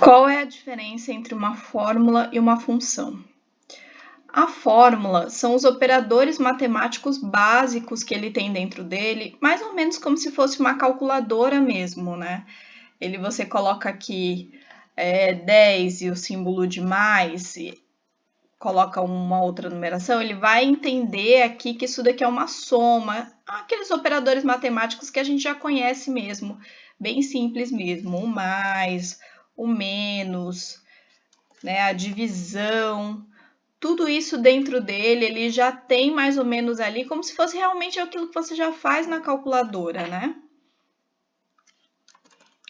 Qual é a diferença entre uma fórmula e uma função? A fórmula são os operadores matemáticos básicos que ele tem dentro dele, mais ou menos como se fosse uma calculadora mesmo, né? Você coloca aqui 10 e o símbolo de mais, e coloca uma outra numeração, ele vai entender aqui que isso daqui é uma soma, aqueles operadores matemáticos que a gente já conhece mesmo, bem simples mesmo, o mais, o menos, né, a divisão, tudo isso dentro dele, ele já tem mais ou menos ali, como se fosse realmente aquilo que você já faz na calculadora, né?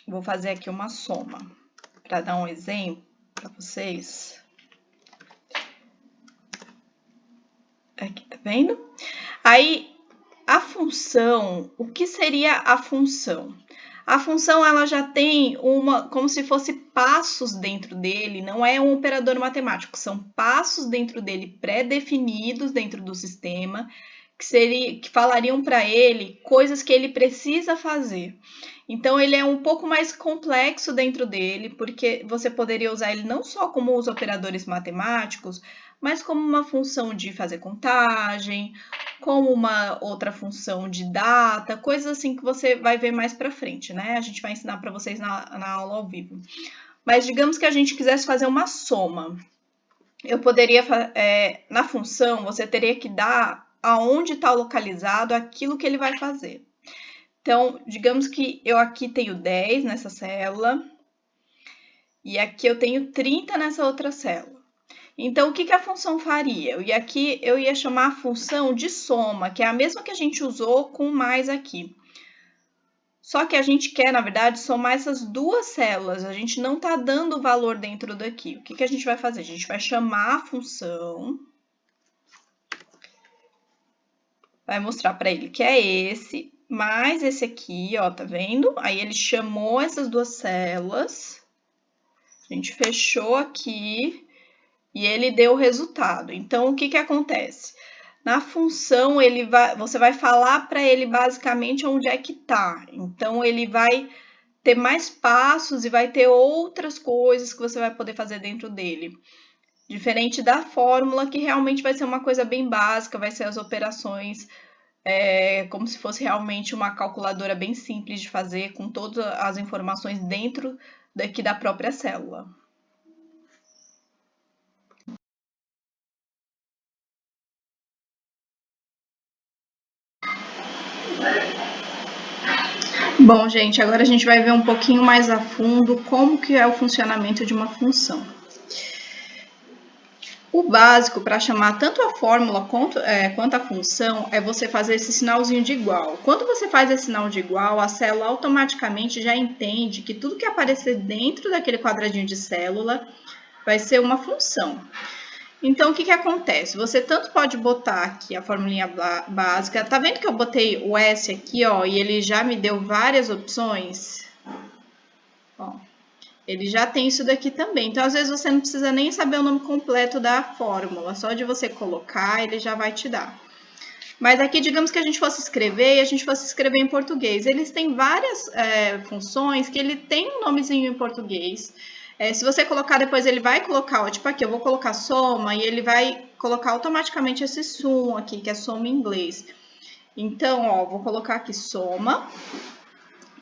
Vou fazer aqui uma soma, para dar um exemplo para vocês. Aqui, tá vendo? Aí, a função, o que seria a função? A função, ela já tem como se fosse passos dentro dele, não é um operador matemático, são passos dentro dele pré-definidos dentro do sistema, que falariam para ele coisas que ele precisa fazer. Então, ele é um pouco mais complexo dentro dele, porque você poderia usar ele não só como os operadores matemáticos, mas como uma função de fazer contagem, como uma outra função de data, coisas assim que você vai ver mais para frente, né? A gente vai ensinar para vocês na aula ao vivo. Mas digamos que a gente quisesse fazer uma soma. Eu poderia, na função, você teria que dar aonde está localizado aquilo que ele vai fazer. Então, digamos que eu aqui tenho 10 nessa célula e aqui eu tenho 30 nessa outra célula. Então, o que a função faria? E aqui eu ia chamar a função de soma, que é a mesma que a gente usou com mais aqui. Só que a gente quer, na verdade, somar essas duas células. A gente não está dando o valor dentro daqui. O que a gente vai fazer? A gente vai chamar a função, vai mostrar para ele que é esse, mais esse aqui, ó, tá vendo? Aí ele chamou essas duas células, a gente fechou aqui e ele deu o resultado. Então, o que acontece? Na função, você vai falar para ele basicamente onde é que tá. Então, ele vai ter mais passos e vai ter outras coisas que você vai poder fazer dentro dele. Diferente da fórmula, que realmente vai ser uma coisa bem básica, vai ser as operações como se fosse realmente uma calculadora bem simples de fazer, com todas as informações dentro daqui da própria célula. Bom, gente, agora a gente vai ver um pouquinho mais a fundo como que é o funcionamento de uma função. O básico para chamar tanto a fórmula quanto a função é você fazer esse sinalzinho de igual. Quando você faz esse sinal de igual, a célula automaticamente já entende que tudo que aparecer dentro daquele quadradinho de célula vai ser uma função. Então, o que acontece? Você tanto pode botar aqui a formulinha básica. Tá vendo que eu botei o S aqui, ó, e ele já me deu várias opções? Ó, ele já tem isso daqui também. Então, às vezes, você não precisa nem saber o nome completo da fórmula. Só de você colocar, ele já vai te dar. Mas aqui, digamos que a gente fosse escrever e a gente fosse escrever em português. Eles têm várias funções que ele tem um nomezinho em português. Se você colocar depois, ele vai colocar, ó, tipo aqui, eu vou colocar soma e ele vai colocar automaticamente esse sum aqui, que é soma em inglês. Então, ó, vou colocar aqui soma.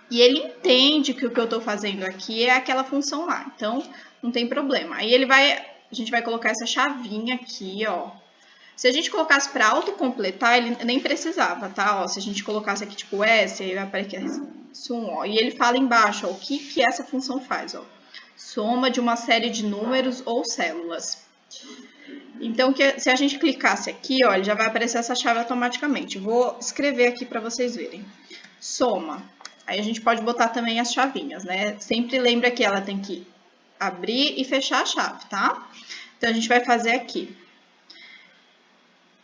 E ele entende que o que eu estou fazendo aqui é aquela função lá. Então, não tem problema. Aí a gente vai colocar essa chavinha aqui, ó. Se a gente colocasse para autocompletar, ele nem precisava, tá? Ó, se a gente colocasse aqui tipo S, aí vai aparecer sum, ó. E ele fala embaixo, ó, o que essa função faz, ó. Soma de uma série de números ou células. Então, se a gente clicasse aqui, ó, ele já vai aparecer essa chave automaticamente. Vou escrever aqui para vocês verem. Soma. Aí a gente pode botar também as chavinhas, né? Sempre lembra que ela tem que abrir e fechar a chave, tá? Então, a gente vai fazer aqui.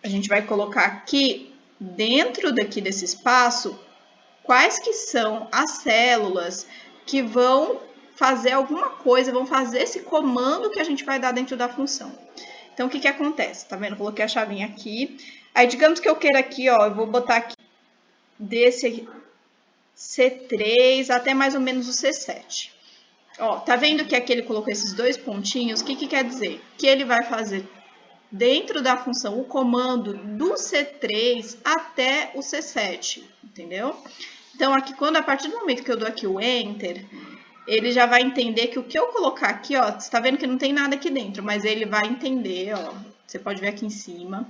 A gente vai colocar aqui, dentro daqui desse espaço, quais que são as células que vão fazer alguma coisa, vão fazer esse comando que a gente vai dar dentro da função. Então, o que acontece? Tá vendo? Eu coloquei a chavinha aqui. Aí, digamos que eu queira aqui, ó, eu vou botar aqui desse C3 até mais ou menos o C7. Ó, tá vendo que aqui ele colocou esses dois pontinhos? O que que quer dizer? Que ele vai fazer dentro da função o comando do C3 até o C7, entendeu? Então, aqui, a partir do momento que eu dou aqui o Enter, ele já vai entender que o que eu colocar aqui, ó, você tá vendo que não tem nada aqui dentro, mas ele vai entender, ó, você pode ver aqui em cima,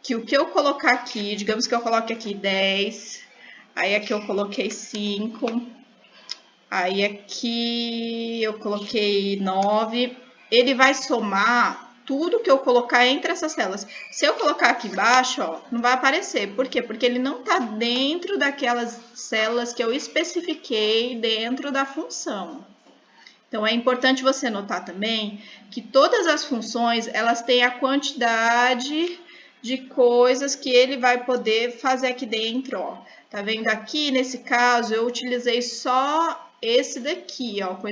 que o que eu colocar aqui, digamos que eu coloque aqui 10, aí aqui eu coloquei 5, aí aqui eu coloquei 9, ele vai somar tudo que eu colocar entre essas células. Se eu colocar aqui embaixo, ó, não vai aparecer. Por quê? Porque ele não está dentro daquelas células que eu especifiquei dentro da função. Então, é importante você notar também que todas as funções, elas têm a quantidade de coisas que ele vai poder fazer aqui dentro, ó. Tá vendo aqui, nesse caso, eu utilizei só esse daqui, ó, com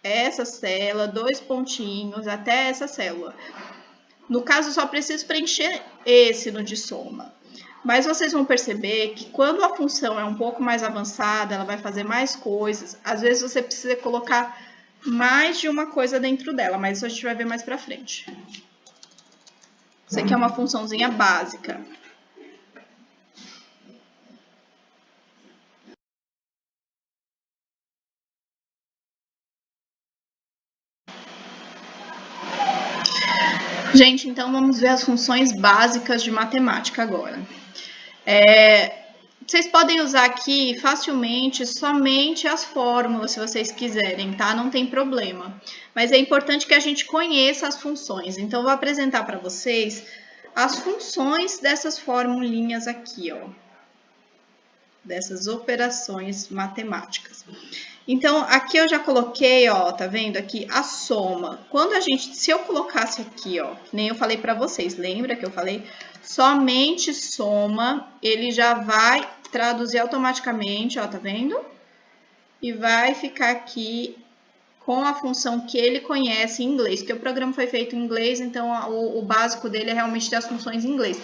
essa célula, 2 pontinhos até essa célula. No caso, só preciso preencher esse no de soma. Mas vocês vão perceber que quando a função é um pouco mais avançada, ela vai fazer mais coisas. Às vezes você precisa colocar mais de uma coisa dentro dela, mas isso a gente vai ver mais pra frente. Isso aqui é uma funçãozinha básica. Gente, então vamos ver as funções básicas de matemática agora. Vocês podem usar aqui facilmente somente as fórmulas, se vocês quiserem, tá? Não tem problema. Mas é importante que a gente conheça as funções. Então, eu vou apresentar para vocês as funções dessas formulinhas aqui, ó. Dessas operações matemáticas. Então, aqui eu já coloquei, ó, tá vendo aqui a soma. Se eu colocasse aqui, ó, que nem eu falei para vocês, lembra que eu falei? Somente soma, ele já vai traduzir automaticamente, ó, tá vendo? E vai ficar aqui com a função que ele conhece em inglês, porque o programa foi feito em inglês, então o básico dele é realmente das funções em inglês.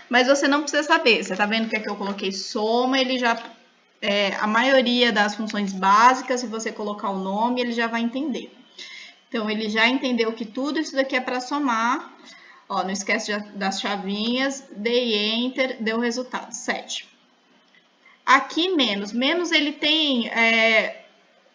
Mas você não precisa saber, você tá vendo que aqui eu coloquei soma, ele já... a maioria das funções básicas, se você colocar o nome, ele já vai entender. Então, ele já entendeu que tudo isso daqui é para somar. Ó, não esquece das chavinhas, dei Enter, deu o resultado, 7. Aqui, menos. Menos ele tem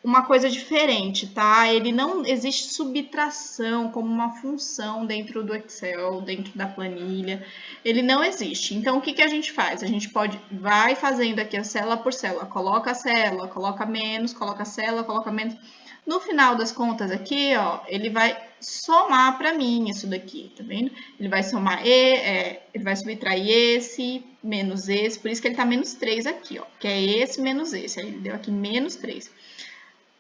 uma coisa diferente, tá? Ele não existe subtração como uma função dentro do Excel, dentro da planilha. Ele não existe. Então, o que que a gente faz? A gente vai fazendo aqui a célula por célula. Coloca a célula, coloca menos, coloca a célula, coloca menos. No final das contas aqui, ó, ele vai somar para mim isso daqui, tá vendo? Ele vai somar, ele vai subtrair esse, menos esse, por isso que ele tá menos 3 aqui, ó, que é esse menos esse. Aí ele deu aqui menos 3.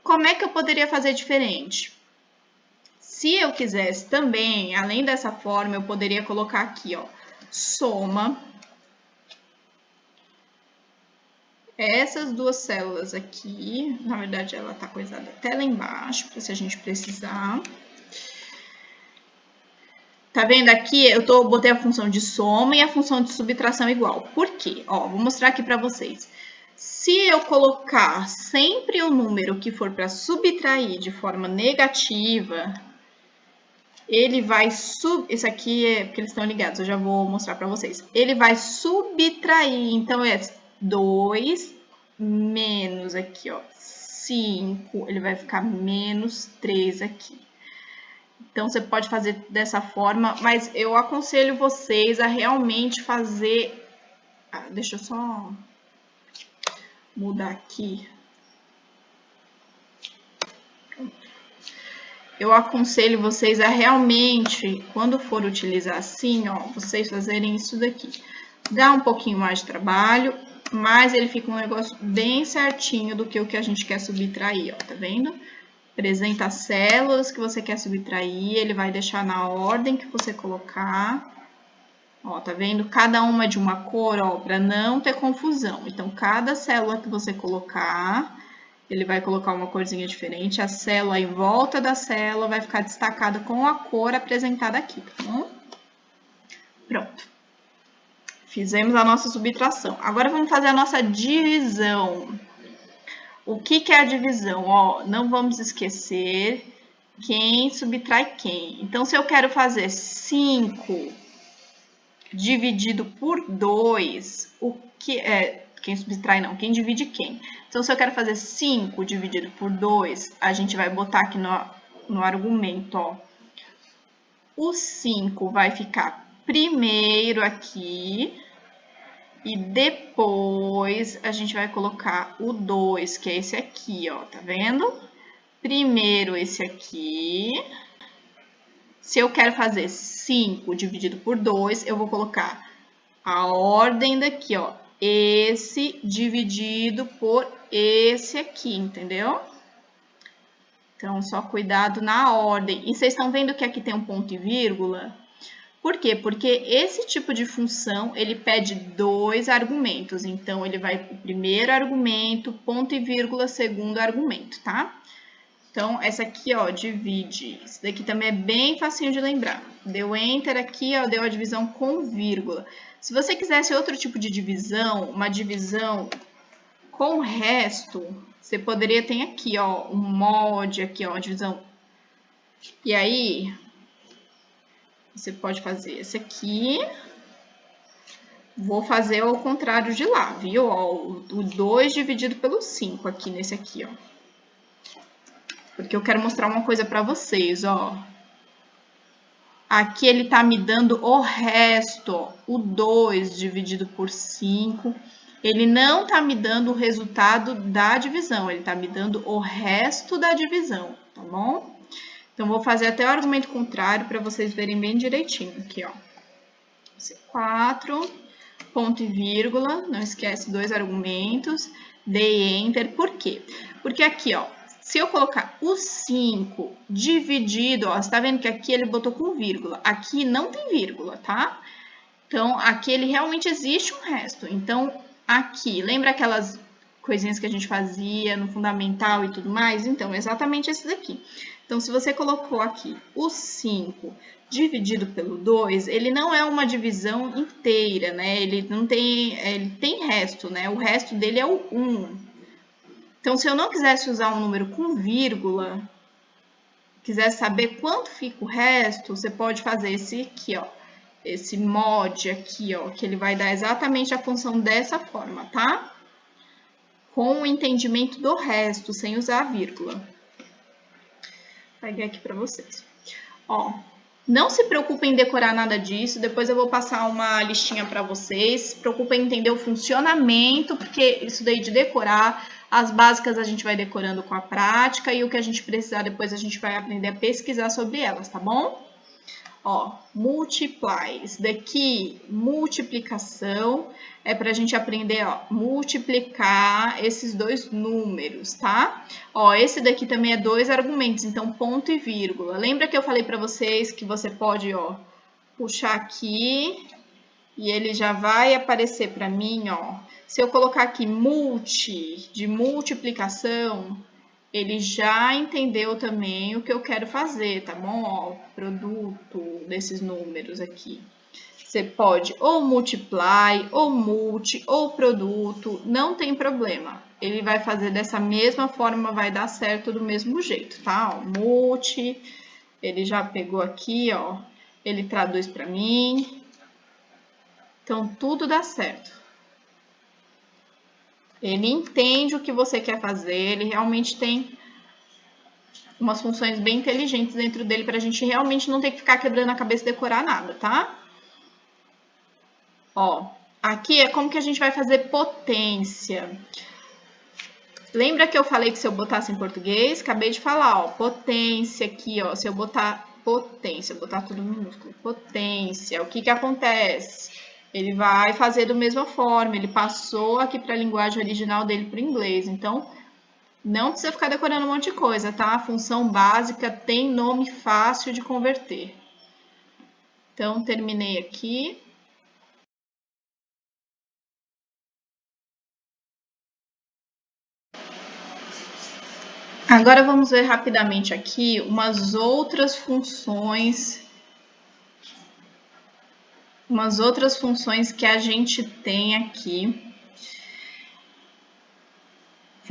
Como é que eu poderia fazer diferente? Se eu quisesse também, além dessa forma, eu poderia colocar aqui, ó, soma essas duas células aqui. Na verdade, ela tá coisada até lá embaixo, para se a gente precisar. Tá vendo aqui? Botei a função de soma e a função de subtração igual. Por quê? Ó, vou mostrar aqui para vocês. Se eu colocar sempre o número que for para subtrair de forma negativa, ele vai Isso aqui é porque eles estão ligados, eu já vou mostrar para vocês. Ele vai subtrair, então é 2 menos aqui, ó, 5, ele vai ficar menos 3 aqui. Então, você pode fazer dessa forma, mas eu aconselho vocês a realmente fazer... deixa eu só mudar aqui. Eu aconselho vocês a realmente, quando for utilizar assim, ó, vocês fazerem isso daqui. Dá um pouquinho mais de trabalho, mas ele fica um negócio bem certinho do que o que a gente quer subtrair, ó, tá vendo? Apresenta as células que você quer subtrair, ele vai deixar na ordem que você colocar. Ó, tá vendo? Cada uma é de uma cor, ó, para não ter confusão. Então, cada célula que você colocar, ele vai colocar uma corzinha diferente. A célula em volta da célula vai ficar destacada com a cor apresentada aqui, tá bom? Pronto. Fizemos a nossa subtração. Agora, vamos fazer a nossa divisão. O que é a divisão? Ó, não vamos esquecer quem subtrai quem. Então, se eu quero fazer 5 dividido por 2, o que é... Quem subtrai não, quem divide quem. Então, se eu quero fazer 5 dividido por 2, a gente vai botar aqui no argumento, ó. O 5 vai ficar primeiro aqui. E depois a gente vai colocar o 2, que é esse aqui, ó, tá vendo? Primeiro esse aqui. Se eu quero fazer 5 dividido por 2, eu vou colocar a ordem daqui, ó. Esse dividido por esse aqui, entendeu? Então, só cuidado na ordem. E vocês estão vendo que aqui tem um ponto e vírgula? Por quê? Porque esse tipo de função, ele pede 2 argumentos. Então, ele vai o primeiro argumento, ponto e vírgula, segundo argumento, tá? Então, essa aqui, ó, divide. Isso daqui também é bem facinho de lembrar. Deu Enter aqui, ó, deu a divisão com vírgula. Se você quisesse outro tipo de divisão, uma divisão com resto, você poderia ter aqui, ó, um mod aqui, ó, divisão. E aí, você pode fazer esse aqui. Vou fazer ao contrário de lá, viu? Ó, o 2 dividido pelo 5 aqui nesse aqui, ó. Porque eu quero mostrar uma coisa para vocês, ó. Aqui ele tá me dando o resto, ó, o 2 dividido por 5. Ele não tá me dando o resultado da divisão, ele tá me dando o resto da divisão, tá bom? Então, vou fazer até o argumento contrário para vocês verem bem direitinho aqui, ó. 4, ponto e vírgula, não esquece 2 argumentos, dei Enter, por quê? Porque aqui, ó, se eu colocar o 5 dividido, ó, você tá vendo que aqui ele botou com vírgula, aqui não tem vírgula, tá? Então, aqui ele realmente existe um resto. Então, aqui, lembra aquelas coisinhas que a gente fazia no fundamental e tudo mais? Então, exatamente esse daqui. Então, se você colocou aqui o 5 dividido pelo 2, ele não é uma divisão inteira, né? Ele não tem, ele tem resto, né? O resto dele é o 1. Então, se eu não quisesse usar um número com vírgula, quisesse saber quanto fica o resto, você pode fazer esse aqui, ó. Esse mod aqui, ó, que ele vai dar exatamente a função dessa forma, tá? Com o entendimento do resto, sem usar a vírgula. Vou pegar aqui para vocês. Ó, não se preocupem em decorar nada disso, depois eu vou passar uma listinha para vocês. Se preocupem em entender o funcionamento, porque isso daí de decorar, as básicas a gente vai decorando com a prática e o que a gente precisar depois a gente vai aprender a pesquisar sobre elas, tá bom? Ó, multiply, isso daqui, multiplicação, é para a gente aprender, ó, multiplicar esses dois números, tá? Ó, esse daqui também é 2 argumentos, então ponto e vírgula. Lembra que eu falei para vocês que você pode, ó, puxar aqui e ele já vai aparecer para mim, ó. Se eu colocar aqui de multiplicação, ele já entendeu também o que eu quero fazer, tá bom? Ó, produto desses números aqui. Você pode ou multiply, ou multi, ou produto, não tem problema. Ele vai fazer dessa mesma forma, vai dar certo do mesmo jeito, tá? Ó, multi, ele já pegou aqui, ó, ele traduz para mim. Então, tudo dá certo. Ele entende o que você quer fazer, ele realmente tem umas funções bem inteligentes dentro dele para a gente realmente não ter que ficar quebrando a cabeça e decorar nada, tá? Ó, aqui é como que a gente vai fazer potência. Lembra que eu falei que se eu botasse em português? Acabei de falar, ó, potência aqui, ó, se eu botar potência, botar tudo minúsculo, potência, o que que acontece? Ele vai fazer da mesma forma, ele passou aqui para a linguagem original dele para o inglês, então não precisa ficar decorando um monte de coisa, tá? A função básica tem nome fácil de converter. Então, terminei aqui. Agora vamos ver rapidamente aqui umas outras funções que a gente tem aqui.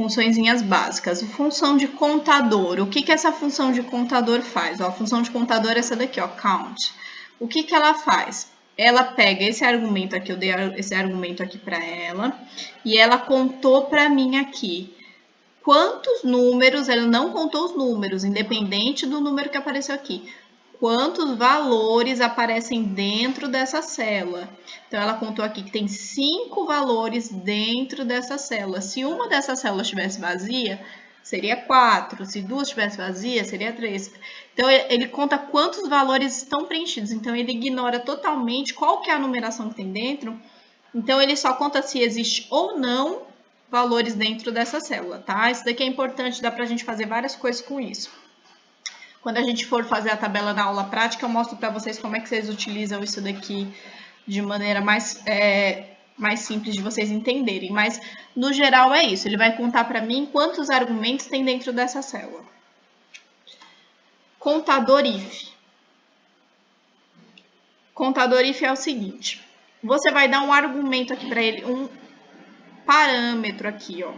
funçõezinhas básicas. Função de contador. O que essa função de contador faz? Ó, a função de contador é essa daqui, ó, count. O que ela faz? Ela pega esse argumento aqui, eu dei esse argumento aqui para ela, e ela contou para mim aqui quantos números, ela não contou os números, independente do número que apareceu aqui. Quantos valores aparecem dentro dessa célula. Então, ela contou aqui que tem 5 valores dentro dessa célula. Se uma dessas células estivesse vazia, seria 4. Se duas estivesse vazia, seria 3. Então, ele conta quantos valores estão preenchidos. Então, ele ignora totalmente qual que é a numeração que tem dentro. Então, ele só conta se existe ou não valores dentro dessa célula, tá? Isso daqui é importante, dá pra gente fazer várias coisas com isso. Quando a gente for fazer a tabela na aula prática, eu mostro para vocês como é que vocês utilizam isso daqui de maneira mais simples de vocês entenderem. Mas, no geral, é isso. Ele vai contar para mim quantos argumentos tem dentro dessa célula. Contador if. Contador if é o seguinte. Você vai dar um argumento aqui para ele, um parâmetro aqui, ó.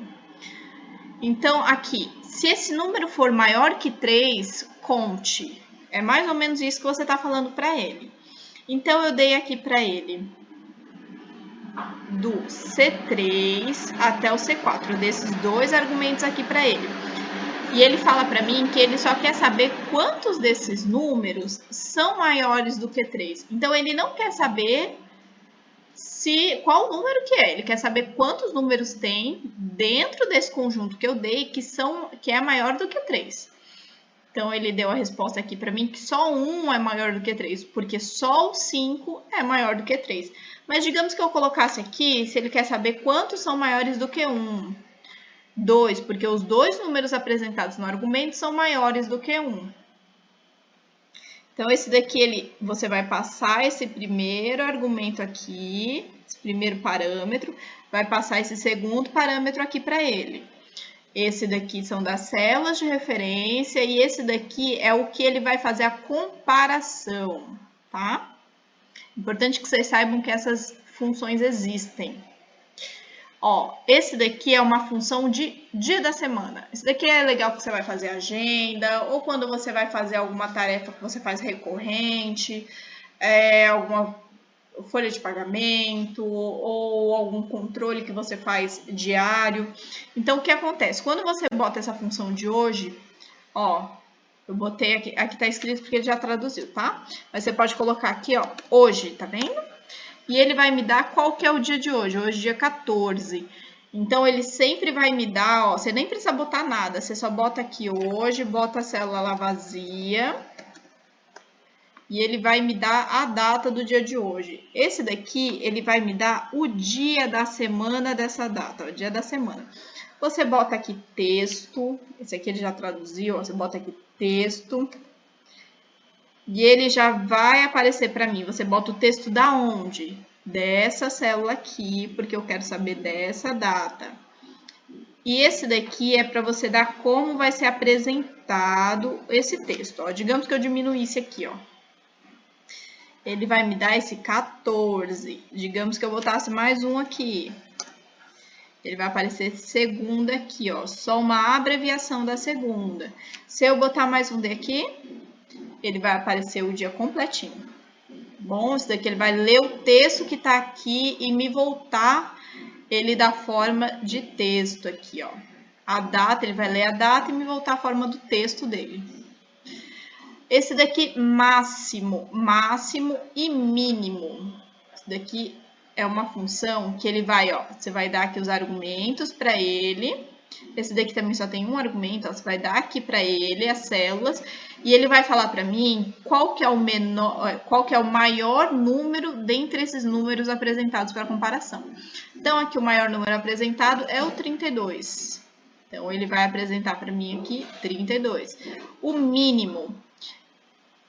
Então, aqui, se esse número for maior que 3, conte. É mais ou menos isso que você está falando para ele. Então, eu dei aqui para ele do C3 até o C4. Eu dei esses 2 argumentos aqui para ele. E ele fala para mim que ele só quer saber quantos desses números são maiores do que 3. Então, ele não quer saber qual número que é. Ele quer saber quantos números tem dentro desse conjunto que eu dei que é maior do que 3. Então, ele deu a resposta aqui para mim que só 1 é maior do que 3, porque só o 5 é maior do que 3. Mas digamos que eu colocasse aqui, se ele quer saber quantos são maiores do que 1. 2, porque os 2 números apresentados no argumento são maiores do que 1. Então, esse daqui, você vai passar esse primeiro argumento aqui, esse primeiro parâmetro, vai passar esse segundo parâmetro aqui para ele. Esse daqui são das células de referência e esse daqui é o que ele vai fazer a comparação, tá? Importante que vocês saibam que essas funções existem. Ó, esse daqui é uma função de dia da semana. Esse daqui é legal que você vai fazer agenda, ou quando você vai fazer alguma tarefa que você faz recorrente, alguma folha de pagamento, ou algum controle que você faz diário. Então, o que acontece? Quando você bota essa função de hoje, ó, eu botei aqui tá escrito porque ele já traduziu, tá? Mas você pode colocar aqui, ó, hoje, tá vendo? E ele vai me dar qual que é o dia de hoje. Hoje, dia 14. Então, ele sempre vai me dar, ó, você nem precisa botar nada. Você só bota aqui hoje, bota a célula lá vazia. E ele vai me dar a data do dia de hoje. Esse daqui, ele vai me dar o dia da semana dessa data, o dia da semana. Você bota aqui texto. Esse aqui ele já traduziu, ó, você bota aqui texto. E ele já vai aparecer para mim. Você bota o texto da onde? Dessa célula aqui, porque eu quero saber dessa data. E esse daqui é para você dar como vai ser apresentado esse texto. Ó. Digamos que eu diminuísse aqui, ó. Ele vai me dar esse 14. Digamos que eu botasse mais um aqui. Ele vai aparecer segunda aqui, ó. Só uma abreviação da segunda. Se eu botar mais um daqui, ele vai aparecer o dia completinho. Bom, isso daqui ele vai ler o texto que está aqui e me voltar ele da forma de texto aqui, ó. A data, ele vai ler a data e me voltar a forma do texto dele. Esse daqui, máximo, máximo e mínimo. Esse daqui é uma função que ele vai, ó, você vai dar aqui os argumentos para ele. Esse daqui também só tem um argumento, ó, você vai dar aqui para ele as células e ele vai falar para mim qual que é o maior número dentre esses números apresentados para comparação. Então, aqui o maior número apresentado é o 32. Então, ele vai apresentar para mim aqui 32. O mínimo,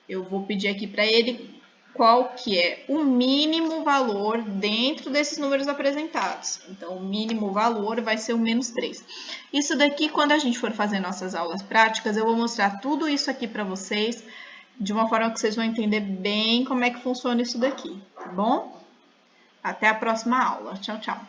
eu vou pedir aqui para ele qual que é o mínimo valor dentro desses números apresentados. Então, o mínimo valor vai ser o menos 3. Isso daqui, quando a gente for fazer nossas aulas práticas, eu vou mostrar tudo isso aqui para vocês, de uma forma que vocês vão entender bem como é que funciona isso daqui, tá bom? Até a próxima aula. Tchau, tchau.